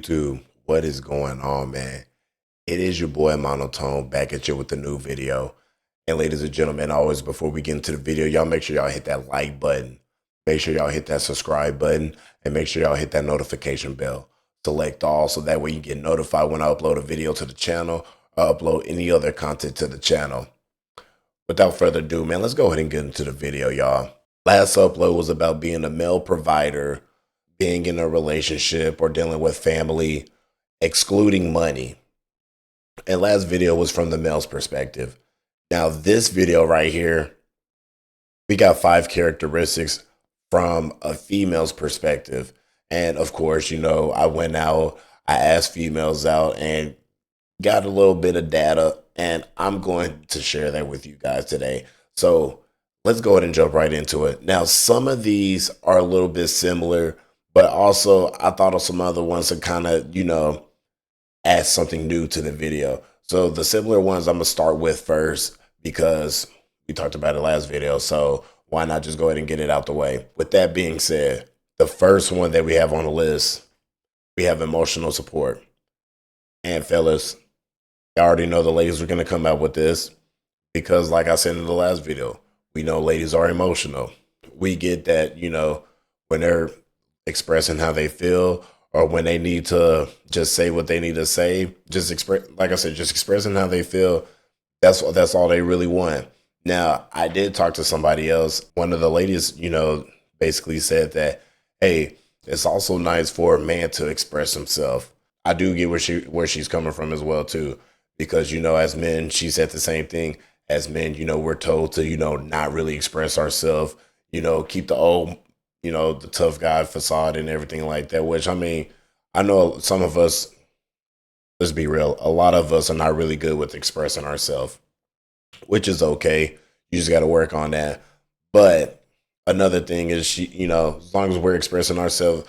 YouTube? What is going on, man? It is your boy Monotone back at you with a new video. And ladies and gentlemen, always before we get into the video, y'all make sure y'all hit that like button. Make sure y'all hit that subscribe button and make sure y'all hit that notification bell. Select all so that way you get notified when I upload a video to the channel or upload any other content to the channel. Without further ado, man, let's go ahead and get into the video, y'all. Last upload was about being a male provider, being in a relationship or dealing with family, excluding money. And last video was from the male's perspective. Now this video right here, we got 5 characteristics from a female's perspective. And of course, I went out, I asked females out and got a little bit of data, and I'm going to share that with you guys today. So let's go ahead and jump right into it. Now, some of these are a little bit similar, but also I thought of some other ones to kind of, add something new to the video. So the similar ones I'm gonna start with first because we talked about it last video. So why not just go ahead and get it out the way? With that being said, the first one that we have on the list, we have emotional support. And fellas, you already know the ladies are gonna come out with this because like I said in the last video, we know ladies are emotional. We get that, when they're expressing how they feel or when they need to just say what they need to say, just express, like I said, just expressing how they feel. That's all they really want. Now, I did talk to somebody else. One of the ladies, basically said that, hey, it's also nice for a man to express himself. I do get where she's coming from as well too, because as men, she said the same thing. As men, we're told to, not really express ourselves, keep the old, the tough guy facade and everything like that, which I mean, I know some of us, let's be real, a lot of us are not really good with expressing ourselves, which is okay. You just got to work on that. But another thing is as long as we're expressing ourselves,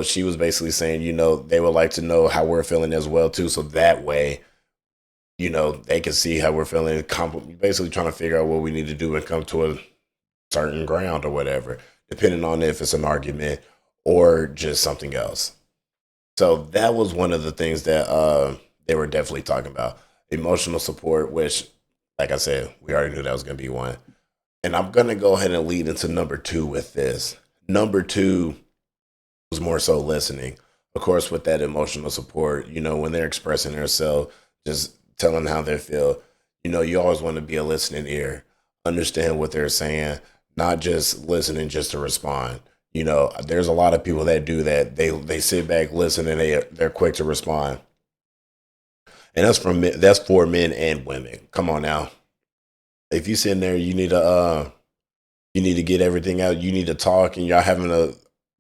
she was basically saying, they would like to know how we're feeling as well too. So that way, they can see how we're feeling, basically trying to figure out what we need to do and come to a certain ground or whatever, depending on if it's an argument or just something else. So that was one of the things that they were definitely talking about. Emotional support, which, like I said, we already knew that was going to be one. And I'm going to go ahead and lead into number 2 with this. Number 2 was more so listening. Of course, with that emotional support, when they're expressing themselves, just telling how they feel, you always want to be a listening ear, understand what they're saying, not just listening just to respond. There's a lot of people that do that. They sit back, listen, and they're quick to respond. And that's for men and women. Come on now. If you sit in there, you need to get everything out. You need to talk, and y'all having a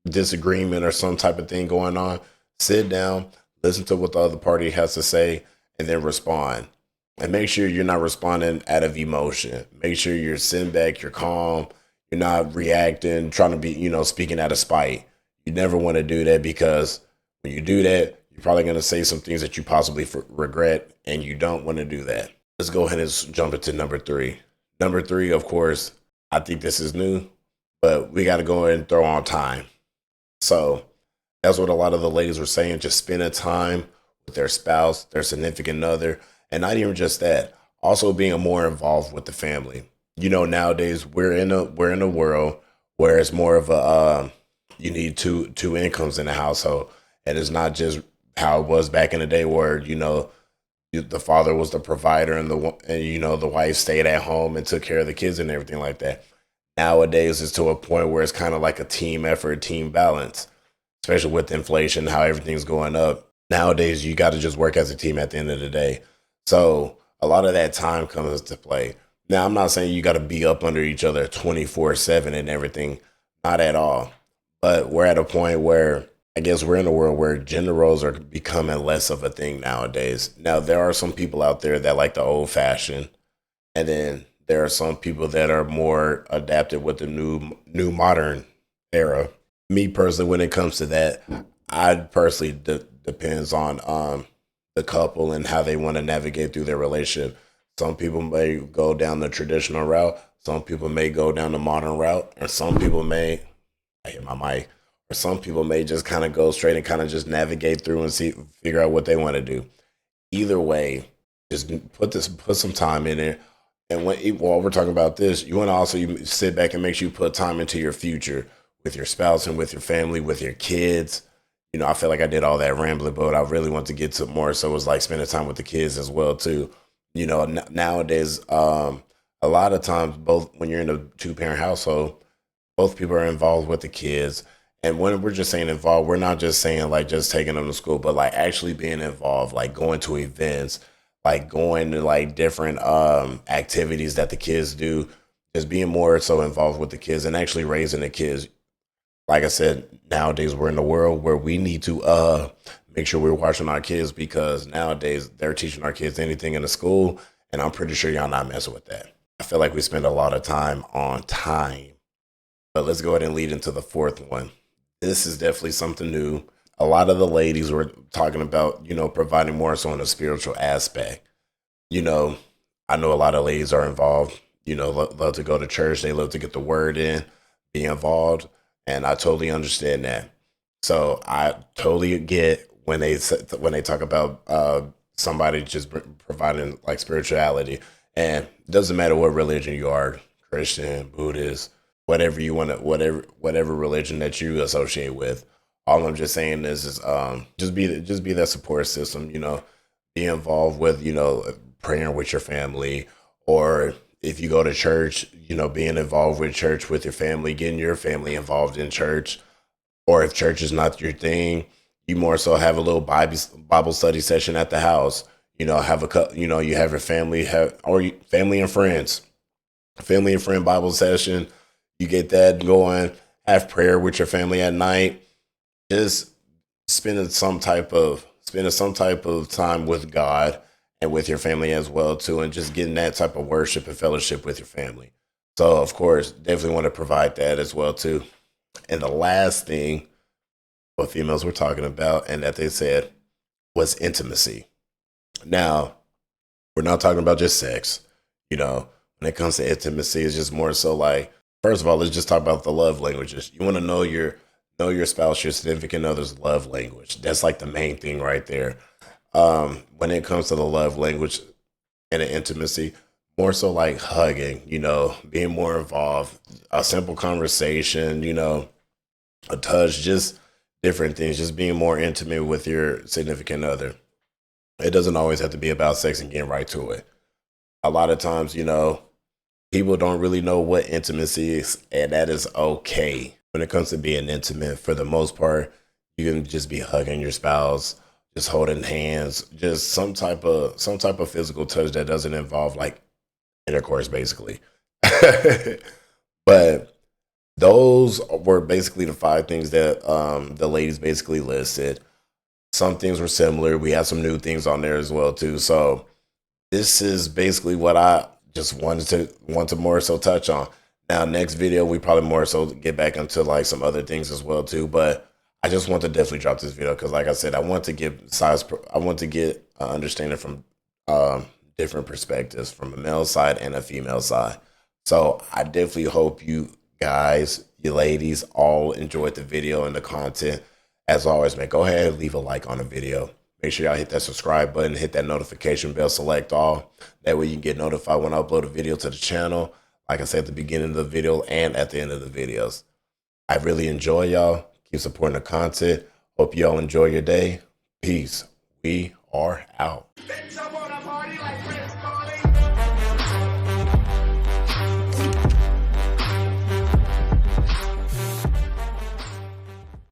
disagreement or some type of thing going on. Sit down, listen to what the other party has to say, and then respond. And make sure you're not responding out of emotion. Make sure you're sitting back, you're calm. You're not reacting, trying to be, speaking out of spite. You never want to do that because when you do that, you're probably going to say some things that you possibly regret, and you don't want to do that. Let's go ahead and jump into number 3. Number 3, of course, I think this is new, but we got to go ahead and throw on time. So that's what a lot of the ladies were saying, just spending time with their spouse, their significant other, and not even just that, also being more involved with the family. Nowadays we're in a world where it's more of a you need two incomes in the household, and it's not just how it was back in the day where the father was the provider and the wife stayed at home and took care of the kids and everything like that. Nowadays it's to a point where it's kind of like a team effort, team balance, especially with inflation, how everything's going up. Nowadays you got to just work as a team at the end of the day. So a lot of that time comes to play. Now, I'm not saying you got to be up under each other 24/7 and everything. Not at all. But we're at a point where I guess we're in a world where gender roles are becoming less of a thing nowadays. Now, there are some people out there that like the old fashioned. And then there are some people that are more adapted with the new modern era. Me personally, when it comes to that, I personally depends on the couple and how they want to navigate through their relationship. Some people may go down the traditional route. Some people may go down the modern route, and some people may, I hit my mic, or some people may just kind of go straight and kind of just navigate through and figure out what they want to do. Either way, just put some time in it. And while we're talking about this, you want to also sit back and make sure you put time into your future with your spouse and with your family, with your kids. I feel like I did all that rambling, but I really want to get to more. So it was like spending time with the kids as well too. Nowadays, a lot of times, both when you're in a two-parent household, both people are involved with the kids. And when we're just saying involved, we're not just saying like just taking them to school, but like actually being involved, like going to events, like going to like different activities that the kids do, just being more so involved with the kids and actually raising the kids. Like I said, nowadays we're in a world where we need to make sure we're watching our kids, because nowadays they're teaching our kids anything in the school, and I'm pretty sure y'all not messing with that. I feel like we spend a lot of time on time, but let's go ahead and lead into the fourth one. This is definitely something new. A lot of the ladies were talking about, providing more so in a spiritual aspect. I know a lot of ladies are involved, love to go to church. They love to get the word in, be involved. And I totally understand that. So I totally get when they talk about somebody just providing like spirituality, and it doesn't matter what religion you are, Christian, Buddhist, whatever you want to, whatever religion that you associate with. All I'm just saying is just be that support system. Be involved with praying with your family, or if you go to church, being involved with church with your family, getting your family involved in church. Or if church is not your thing, you more so have a little Bible study session at the house. Have you have your family, family and friend Bible session. You get that going. Have prayer with your family at night. Just spending some type of time with God and with your family as well too, and just getting that type of worship and fellowship with your family. So of course, definitely want to provide that as well too. And the last thing what females were talking about and that they said was intimacy. Now, we're not talking about just sex. When it comes to intimacy, it's just more so like, first of all, let's just talk about the love languages. You want to know your spouse, your significant other's love language. That's like the main thing right there. When it comes to the love language and the intimacy, more so like hugging, being more involved, a simple conversation, a touch, just different things, just being more intimate with your significant other. It doesn't always have to be about sex and getting right to it. A lot of times, people don't really know what intimacy is, and that is okay. When it comes to being intimate, for the most part, you can just be hugging your spouse, just holding hands, just some type of physical touch that doesn't involve like intercourse, basically. But those were basically the 5 things that the ladies basically listed. Some things were similar. We had some new things on there as well too. So this is basically what I just want to more so touch on. Now, next video, we probably more so get back into like some other things as well too. But I just want to definitely drop this video because, like I said, I want to get understanding from different perspectives, from a male side and a female side. So I definitely hope you guys, you ladies, all enjoyed the video and the content. As always, man, go ahead and leave a like on the video. Make sure y'all hit that subscribe button, hit that notification bell, select all. That way you can get notified when I upload a video to the channel. Like I said at the beginning of the video and at the end of the videos. I really enjoy y'all. Keep supporting the content. Hope y'all enjoy your day. Peace. We are out.